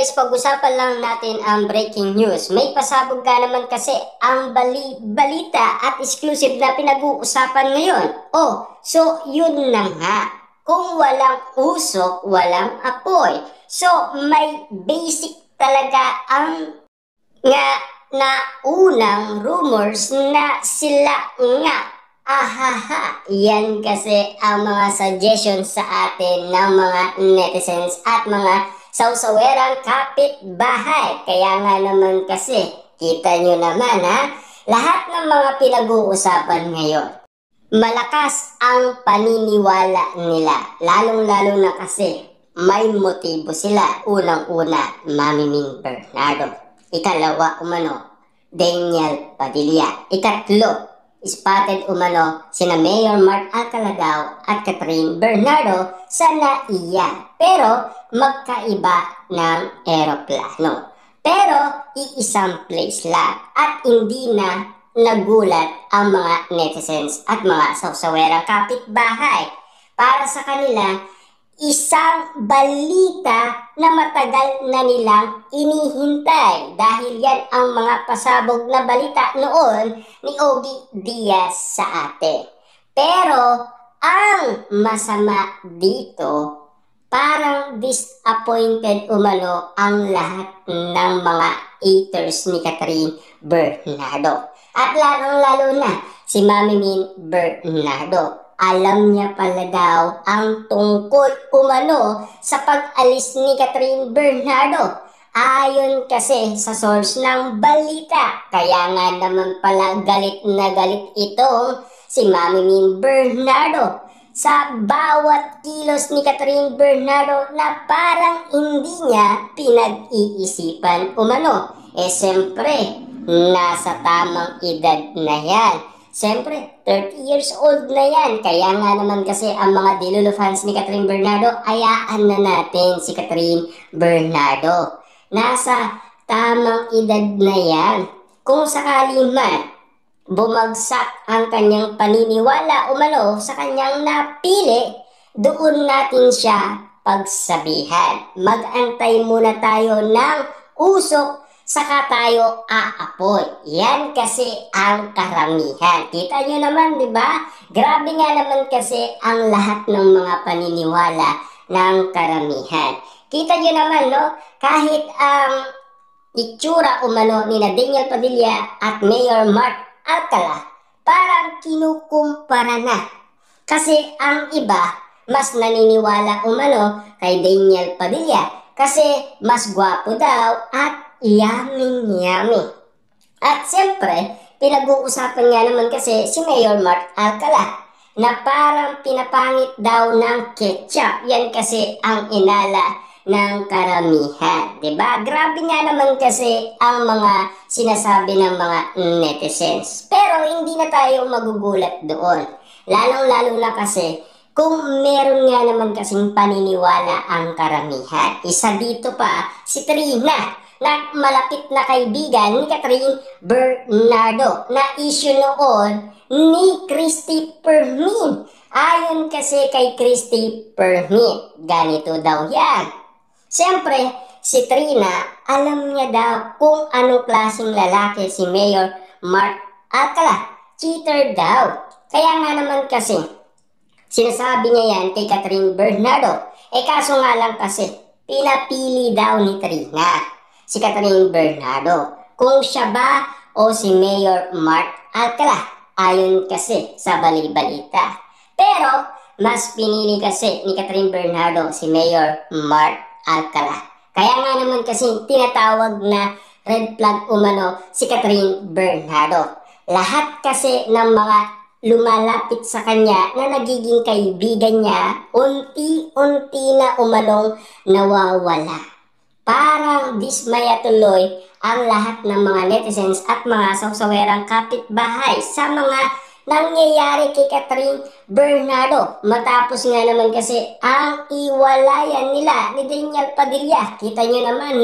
guys, pag-usapan lang natin ang breaking news. May pasabog ka naman kasi ang balita at exclusive na pinag-uusapan ngayon. So yun na nga. Kung walang usok, walang apoy. So may basic talaga ang nga na unang rumors na sila nga. Yan kasi ang mga suggestions sa atin ng mga netizens at mga sausawerang kapitbahay. Kaya nga naman kasi, kita nyo naman lahat ng mga pinag-uusapan ngayon. Malakas ang paniniwala nila, lalong-lalo na kasi may motibo sila. Unang-una, Mami Ming Bernardo. Ikalawa, Daniel Padilla. Ikatlo, spotted sina Mayor Mark Alcalagao at Catherine Bernardo sa NAIA. Pero magkaiba ng eroplano. Pero iisang place lang at hindi na nagulat ang mga netizens at mga sausawerang kapitbahay. Para sa kanila, isang balita na matagal na nilang inihintay dahil yan ang mga pasabog na balita noon ni Ogie Diaz sa atin. Pero ang masama dito, parang disappointed ang lahat ng mga haters ni Catherine Bernardo. At lalong-lalo na si Mami Ming Bernardo. Alam niya pala daw ang tungkol sa pag-alis ni Catherine Bernardo. Ayon kasi sa source ng balita. Kaya nga naman pala galit na galit itong si Mami Ming Bernardo sa bawat kilos ni Catherine Bernardo na parang hindi niya pinag-iisipan siyempre, nasa tamang edad na yan. Siyempre, 30 years old na yan. Kaya nga naman kasi ang mga Dilolo fans ni Catherine Bernardo, hayaan na natin si Catherine Bernardo. Nasa tamang edad na yan. Kung sakali man bumagsak ang kanyang paniniwala sa kanyang napili, doon natin siya pagsabihan. Mag-antay muna tayo ng usok, saka tayo aapoy. Yan kasi ang karamihan. Kita nyo naman, di ba? Grabe nga naman kasi ang lahat ng mga paniniwala ng karamihan. Kita nyo naman, kahit ang itsura ni Daniel Padilla at Mayor Mark Alcala, parang kinukumpara na. Kasi ang iba, mas naniniwala kay Daniel Padilla kasi mas gwapo daw at yummy. At siyempre, pinag-uusapan nga naman kasi si Mayor Mark Alcala na parang pinapangit daw ng ketchup. Yan kasi ang inala ng karamihan. Diba? Grabe nga naman kasi ang mga sinasabi ng mga netizens. Pero hindi na tayo magugulat doon. Lalong-lalo na kasi kung meron nga naman kasing paniniwala ang karamihan. Isa dito pa si Trina, na malapit na kaibigan ni Catherine Bernardo na issue noon ni Christy Permin. Ayon kasi kay Christy Permin, ganito daw yan. Siyempre, si Trina, alam niya daw kung anong klaseng lalaki si Mayor Mark Alcala. Cheater daw. Kaya nga naman kasi, sinasabi niya yan kay Catherine Bernardo. Kaso nga lang kasi, pinapili daw ni Trina si Catherine Bernardo kung siya ba o si Mayor Mark Alcala, ayon kasi sa balita. Pero mas pinili kasi ni Catherine Bernardo si Mayor Mark Alcala. Kaya nga naman kasi tinatawag na red flag si Catherine Bernardo. Lahat kasi ng mga lumalapit sa kanya na nagiging kaibigan niya, unti-unti na nawawala. Parang dismaya tuloy ang lahat ng mga netizens at mga sausawerang kapitbahay sa mga nangyayari kay Catherine Bernardo. Matapos nga naman kasi ang iwalayan nila ni Daniel Padilla. Kita nyo naman,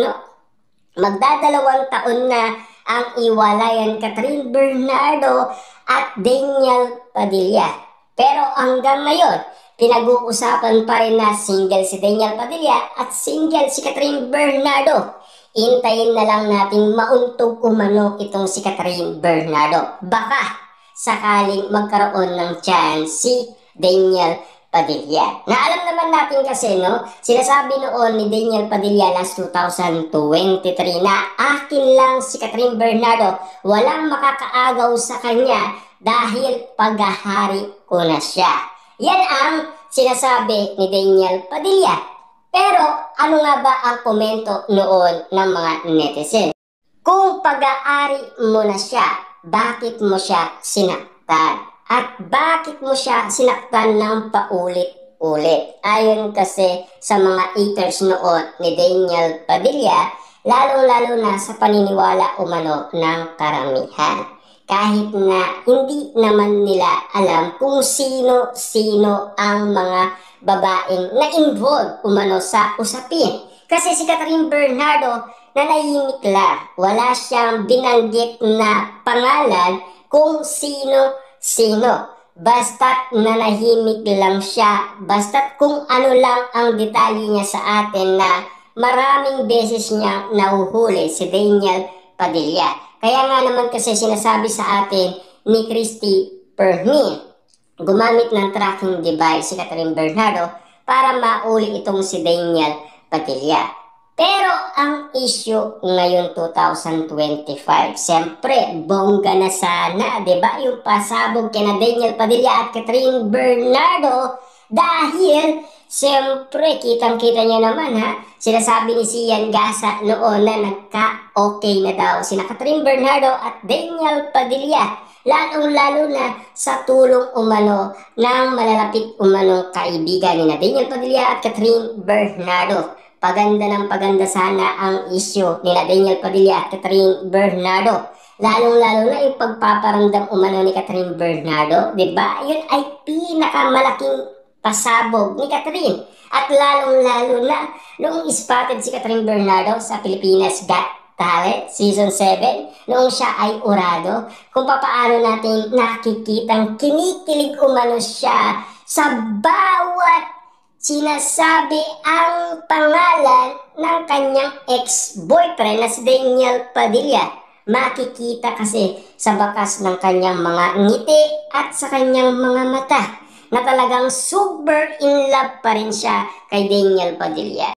magdadalawang taon na ang iwalayan Catherine Bernardo at Daniel Padilla. Pero hanggang ngayon, pinag-uusapan pa rin na single si Daniel Padilla at single si Catherine Bernardo. Intayin na lang natin mauntog umano itong si Catherine Bernardo. Baka sakaling magkaroon ng chance si Daniel Padilla. Na alam naman natin kasi, no, sinasabi noon ni Daniel Padilla last 2023 na akin lang si Catherine Bernardo, walang makakaagaw sa kanya dahil paghahari ko na siya. Yan ang sinasabi ni Daniel Padilla. Pero ano nga ba ang komento noon ng mga netizen? Kung pag-aari mo na siya, bakit mo siya sinaktan? At bakit mo siya sinaktan ng paulit-ulit? Ayon kasi sa mga haters noon ni Daniel Padilla, lalong-lalo na sa paniniwala umano ng karamihan. Kahit na hindi naman nila alam kung sino-sino ang mga babaeng na-involve umano sa usapin. Kasi si Catherine Bernardo, nanahimik lang. Wala siyang binanggit na pangalan kung sino. Basta't nanahimik lang siya, basta't kung ano lang ang detalye niya sa atin na maraming beses niyang nahuhuli si Daniel Padilla. Kaya nga naman kasi sinasabi sa atin ni Christy Permin, gumamit ng tracking device si Catherine Bernardo para mauli itong si Daniel Padilla. Pero ang issue ngayon 2025, siyempre bongga na sana, 'di ba? Yung pasabog kina Daniel Padilla at Catherine Bernardo dahil siyempre kitang-kita niya naman ha, sinasabi ni Sian Gasa noon na nagka-okay na daw sina Catherine Bernardo at Daniel Padilla. Lalong-lalo na sa tulong umano ng malalapit umanong kaibigan ni Daniel Padilla at Catherine Bernardo. Paganda ng paganda sana ang issue ni Daniel Padilla at Catherine Bernardo. Lalong-lalo na yung pagpaparamdam umano ni Catherine Bernardo, 'di ba? Yun ay pinakamalaking pasabog ni Catherine. At lalong-lalo na noong spotted si Catherine Bernardo sa Pilipinas Got Talent Season 7, noong siya ay urado, kung papaano natin nakikitang kinikilig umano siya sa bawat sinasabi ang pangalan ng kanyang ex-boyfriend na si Daniel Padilla. Makikita kasi sa bakas ng kanyang mga ngiti at sa kanyang mga mata na talagang super in love pa rin siya kay Daniel Padilla.